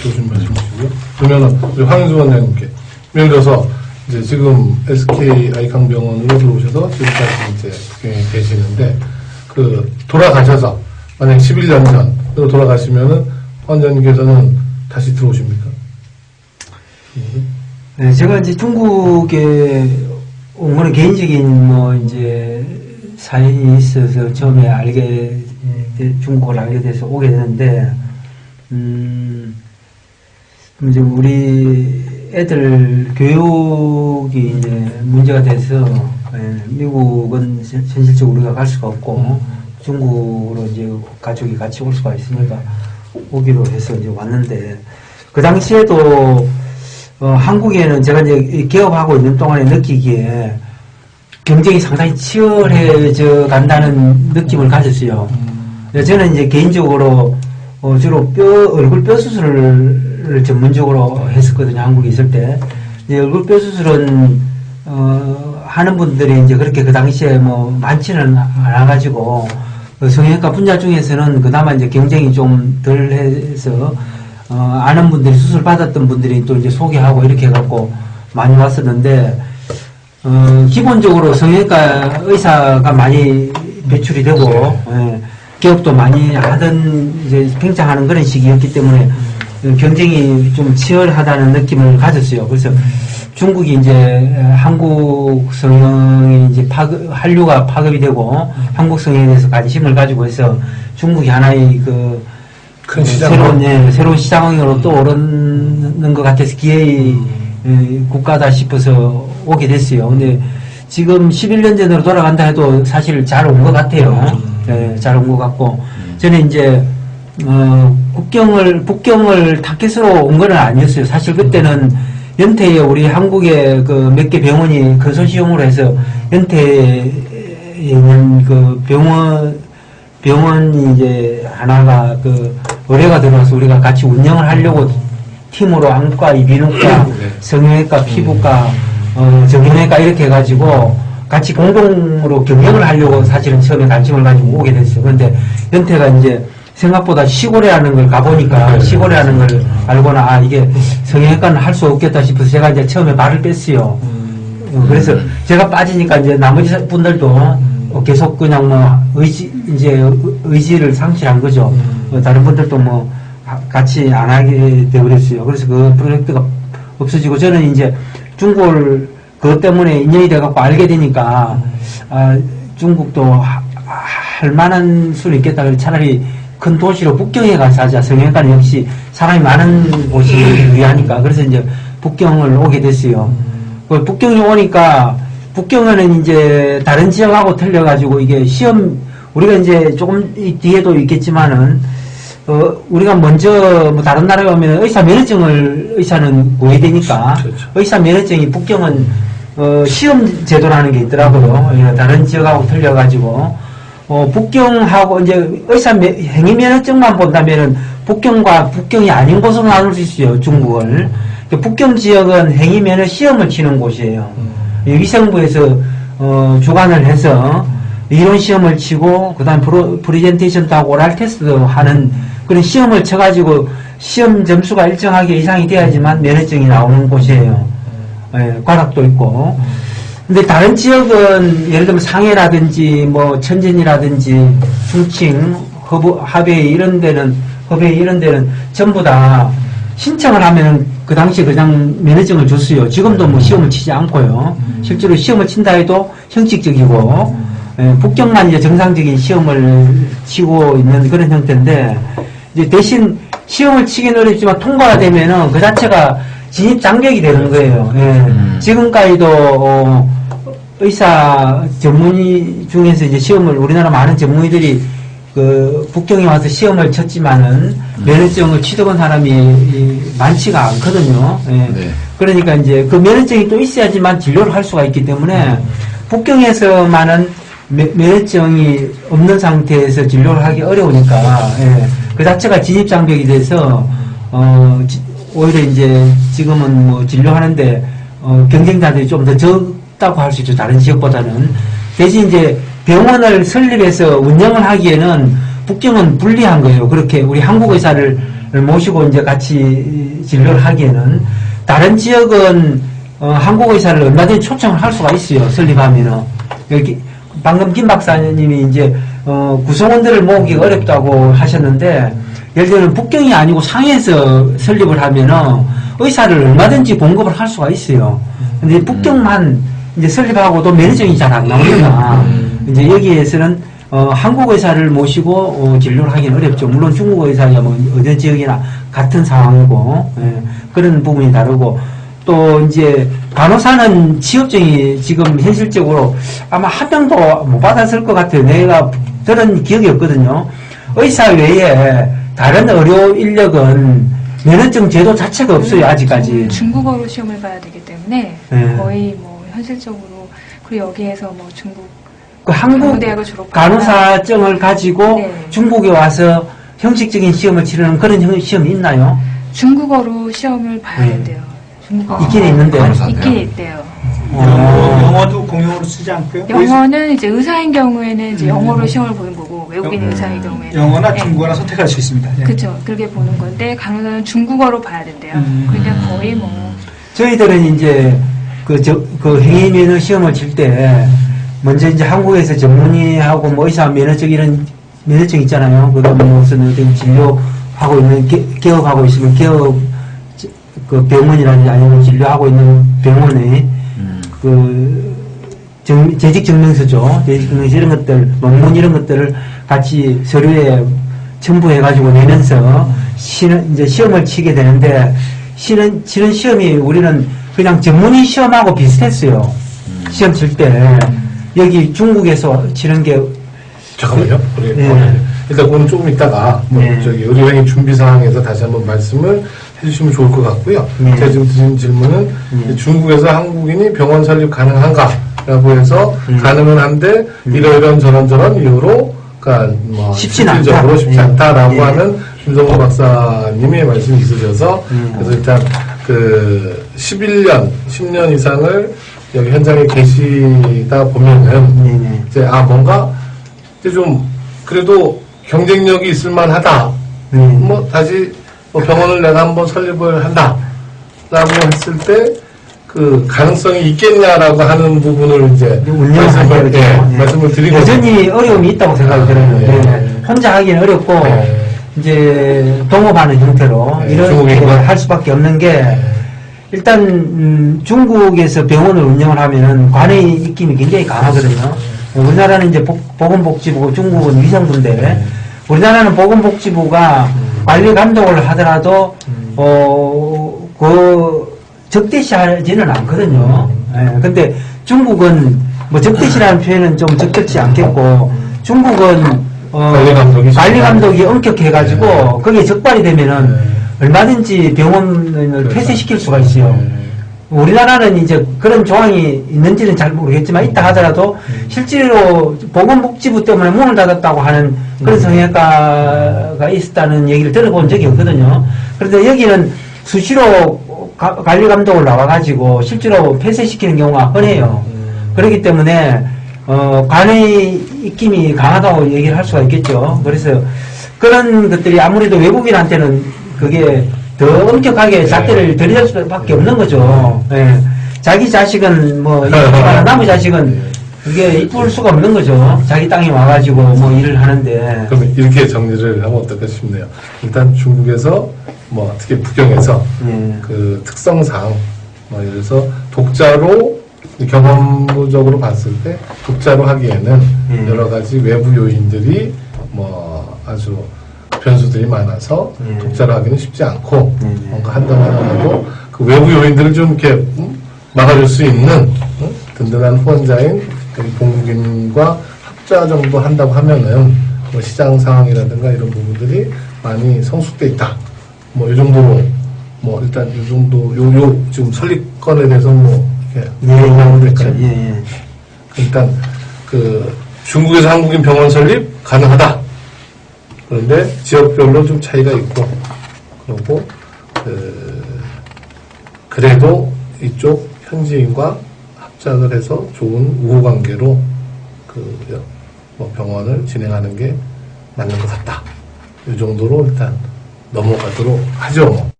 좋으신 말씀이시고요. 그러면 우리 황인수 원장님께 예를 들어서 이제 지금 SK 아이캉병원으로 들어오셔서 지금까지 이제 북경에 계시는데 그 돌아가셔서 만약 11년 전으로 돌아가시면은 원장님께서는 다시 들어오십니까? 네, 제가 이제 중국에 온 거는 개인적인 뭐 이제 사연이 있어서 처음에 중국을 알게 돼서 오게 됐는데, 이제 우리 애들 교육이 이제 문제가 돼서, 미국은 현실적으로 우리가 갈 수가 없고, 중국으로 이제 가족이 같이 올 수가 있으니까 오기로 해서 이제 왔는데, 그 당시에도 한국에는 제가 이제 개업하고 있는 동안에 느끼기에 경쟁이 상당히 치열해져 간다는 느낌을 가졌어요. 저는 이제 개인적으로 주로 얼굴 뼈 수술을 전문적으로 했었거든요. 한국에 있을 때. 이제 얼굴 뼈 수술은 하는 분들이 이제 그렇게 그 당시에 뭐 많지는 않아가지고 성형외과 분야 중에서는 그나마 이제 경쟁이 좀 덜 해서 아는 분들이 수술 받았던 분들이 또 이제 소개하고 이렇게 해갖고 많이 왔었는데, 기본적으로 성형외과 의사가 많이 배출이 되고, 개업도 많이 하던, 이제 팽창하는 그런 시기였기 때문에 경쟁이 좀 치열하다는 느낌을 가졌어요. 그래서 중국이 이제 한국 성형이 이제 한류가 파급이 되고, 한국 성형에 대해서 관심을 가지고 해서 중국이 하나의 큰 시장. 새로운 시장으로 또 오르는 것 같아서 기회의 국가다 싶어서 오게 됐어요. 근데 지금 11년 전으로 돌아간다 해도 사실 잘 온 것 같아요. 잘 온 것 같고. 저는 이제, 북경을 타켓으로 온 건 아니었어요. 사실 그때는 연태에 우리 한국의 그 몇 개 병원이 컨소시엄으로 해서 연태에 있는 그 병원이 이제 하나가 의뢰가 들어와서 우리가 같이 운영을 하려고 팀으로 안과, 이비인후과, 성형외과, 피부과, 정형외과 이렇게 해가지고 같이 공동으로 경영을 하려고 사실은 처음에 관심을 가지고 오게 됐어요. 그런데 연태가 이제 생각보다 시골에 하는 걸 가보니까 시골에 하는 걸 알고나 이게 성형외과는 할 수 없겠다 싶어서 제가 이제 처음에 발을 뺐어요. 그래서 제가 빠지니까 이제 나머지 분들도 계속 그냥 뭐 의지를 상실한 거죠. 다른 분들도 뭐 같이 안 하게 되어버렸어요. 그래서 그 프로젝트가 없어지고 저는 이제 중국을 그것 때문에 인연이 돼갖고 알게 되니까 중국도 할 만한 수는 있겠다. 그래서 차라리 큰 도시로 북경에 가서 하자. 성형외과는 역시 사람이 많은 곳이 유리하니까. 그래서 이제 북경을 오게 됐어요. 북경에 오니까 북경은 이제 다른 지역하고 틀려가지고 이게 시험 우리가 이제 조금 뒤에도 있겠지만은 우리가 먼저 뭐 다른 나라에 오면 의사 면허증을 의사는 구해야 되니까 그렇죠. 의사 면허증이 북경은 시험 제도라는 게 있더라고요. 다른 지역하고 틀려가지고 북경하고 이제 의사 행위 면허증만 본다면은 북경과 북경이 아닌 곳으로 나눌 수 있어요. 중국을. 북경 지역은 행위 면허 시험을 치는 곳이에요. 위생부에서 주관을 해서 이론 시험을 치고 그다음 프레젠테이션도 하고 오랄 테스트도 하는 그런 시험을 쳐가지고 시험 점수가 일정하게 이상이 돼야지만 면허증이 나오는 곳이에요. 관악도 있고. 근데 다른 지역은 예를 들면 상해라든지 뭐 천진이라든지 충칭, 합웨이 이런 데는 전부 다 신청을 하면 그 당시에 그냥 면허증을 줬어요. 지금도 뭐 시험을 치지 않고요. 실제로 시험을 친다 해도 형식적이고, 북경만 이제 정상적인 시험을 치고 있는 그런 형태인데, 이제 대신 시험을 치긴 어렵지만 통과가 되면은 그 자체가 진입 장벽이 되는 거예요. 지금까지도, 의사 전문의 중에서 이제 시험을 우리나라 많은 전문의들이 북경에 와서 시험을 쳤지만은 면허증을 취득한 사람이 많지가 않거든요. 그러니까 이제 그 면허증이 또 있어야지만 진료를 할 수가 있기 때문에 북경에서만은 면허증이 없는 상태에서 진료를 하기 어려우니까 그 자체가 진입 장벽이 돼서 오히려 이제 지금은 뭐 진료하는데 경쟁자들이 좀 더 적다고 할 수 있죠. 다른 지역보다는. 대신 이제 병원을 설립해서 운영을 하기에는 북경은 불리한 거예요. 그렇게 우리 한국 의사를 모시고 이제 같이 진료를 하기에는 다른 지역은 한국 의사를 얼마든지 초청을 할 수가 있어요. 설립하면은 여기 방금 김 박사님이 이제 구성원들을 모으기가 어렵다고 하셨는데 예를 들면 북경이 아니고 상해에서 설립을 하면은 의사를 얼마든지 공급을 할 수가 있어요. 근데 북경만 이제 설립하고도 면허증이 잘 안 나오니까 이제 여기에서는 한국 의사를 모시고 진료를 하기는 어렵죠. 물론 중국 의사야 뭐 어느 지역이나 같은 상황이고 그런 부분이 다르고 또 이제 간호사는 취업증이 지금 현실적으로 아마 한 명도 못 받았을 것 같아요. 내가 들은 기억이 없거든요. 의사 외에 다른 의료 인력은 면허증 제도 자체가 없어요. 아직까지. 중국어로 시험을 봐야 되기 때문에 네. 거의 뭐 현실적으로 그리고 여기에서 뭐 중국 그 한국 대학을 졸업하거나 간호사증을 가지고 네. 중국에 와서 형식적인 시험을 치르는 그런 시험이 있나요? 중국어로 시험을 봐야 된대요. 중국어 있긴 있는데. 있긴 있대요. 영어도 공용어로 쓰지 않고요? 영어는 이제 의사인 경우에는 이제 영어로 시험을 보는 거고 외국인 의사인 경우에는 영어나 네. 중국어나 선택할 수 있습니다. 예. 그렇죠. 그렇게 보는 건데 간호사는 중국어로 봐야 된대요. 그러니까 거의 뭐 저희들은 이제 그 행위면허 시험을 칠 때 먼저 이제 한국에서 전문의하고 뭐 의사 면허증 이런 면허증 있잖아요. 그다음에 무슨 어떤 진료하고 있는 개업하고 있으면 개업 그 병원이라든지 아니면 진료하고 있는 병원의 재직 증명서죠. 재직 증명서 이런 것들, 논문 이런 것들을 같이 서류에 첨부해가지고 내면서 이제 시험을 치게 되는데, 치는 시험이 우리는 그냥 전문의 시험하고 비슷했어요. 시험 칠 때. 여기 중국에서 치는 게. 잠깐만요. 우리 네. 일단 그건 조금 있다가 네. 저기 의료행위 준비 사항에서 다시 한번 말씀을 해주시면 좋을 것 같고요. 네. 제가 지금 드린 질문은 중국에서 한국인이 병원 설립 가능한가라고 해서 가능은 한데 이러이런 저런 이유로 그러니까 뭐 쉽지는 실질적으로 않다. 쉽지 않다라고 예. 하는 김성호 박사님의 말씀이 있으셔서 그래서 일단 그 11년, 10년 이상을 여기 현장에 계시다 보면은 네네. 이제 뭔가 이제 좀 그래도 경쟁력이 있을 만하다. 뭐 다시 뭐 병원을 내가 한번 설립을 한다라고 했을 때 그 가능성이 있겠냐라고 하는 부분을 이제 운영하기로 말씀을 드리고 여전히 어려움이 있다고 생각이 들어요. 예. 혼자 하기는 어렵고 이제 동업하는 형태로 이렇게 중국인과? 할 수밖에 없는 게 일단 중국에서 병원을 운영을 하면은 관의 입김이 굉장히 강하거든요. 우리나라는 이제 보건복지부고 중국은 위생부인데 우리나라는 보건복지부가 관리 감독을 하더라도 그 적대시하지는 않거든요. 근데 중국은 뭐 적대시라는 표현은 좀 적절치 않겠고 중국은 관리 감독이 엄격해가지고 거기에 적발이 되면은 얼마든지 병원을 폐쇄시킬 수가 있어요. 우리나라는 이제 그런 조항이 있는지는 잘 모르겠지만 있다 하더라도 실제로 보건복지부 때문에 문을 닫았다고 하는 그런 성형외과가 있었다는 얘기를 들어본 적이 없거든요. 그런데 여기는 수시로 관리 감독을 나와가지고 실제로 폐쇄시키는 경우가 흔해요. 그렇기 때문에 관의 입김이 강하다고 얘기를 할 수가 있겠죠. 그래서 그런 것들이 아무래도 외국인한테는 그게 더 엄격하게 잣대를 들이댈 수밖에 없는 거죠. 예. 자기 자식은 뭐 이쁘지만 남의 자식은 그게 이쁠 수가 없는 거죠. 자기 땅에 와가지고 뭐 일을 하는데. 그럼 이렇게 정리를 하면 어떨까 싶네요. 일단 중국에서 뭐 특히 북경에서 그 특성상 뭐 예를 들어서 독자로 경험적으로 봤을 때 독자로 하기에는 여러 가지 외부 요인들이 뭐 아주 변수들이 많아서 독자로 하기는 쉽지 않고 뭔가 한다고 하더라도 그 외부 요인들을 좀 이렇게 막아줄 수 있는 든든한 후원자인 여기 본국인과 합자 정도 한다고 하면은 뭐 시장 상황이라든가 이런 부분들이 많이 성숙돼 있다. 뭐 이 정도로 뭐 일단 이 정도 요 지금 설립건에 대해서 뭐 이렇게 그렇죠. 일단 그 중국에서 한국인 병원 설립 가능하다. 그런데 지역별로 좀 차이가 있고 그리고 그래도 이쪽 현지인과 합작을 해서 좋은 우호관계로 뭐 병원을 진행하는 게 맞는 것 같다. 이 정도로 일단 넘어가도록 하죠. 뭐.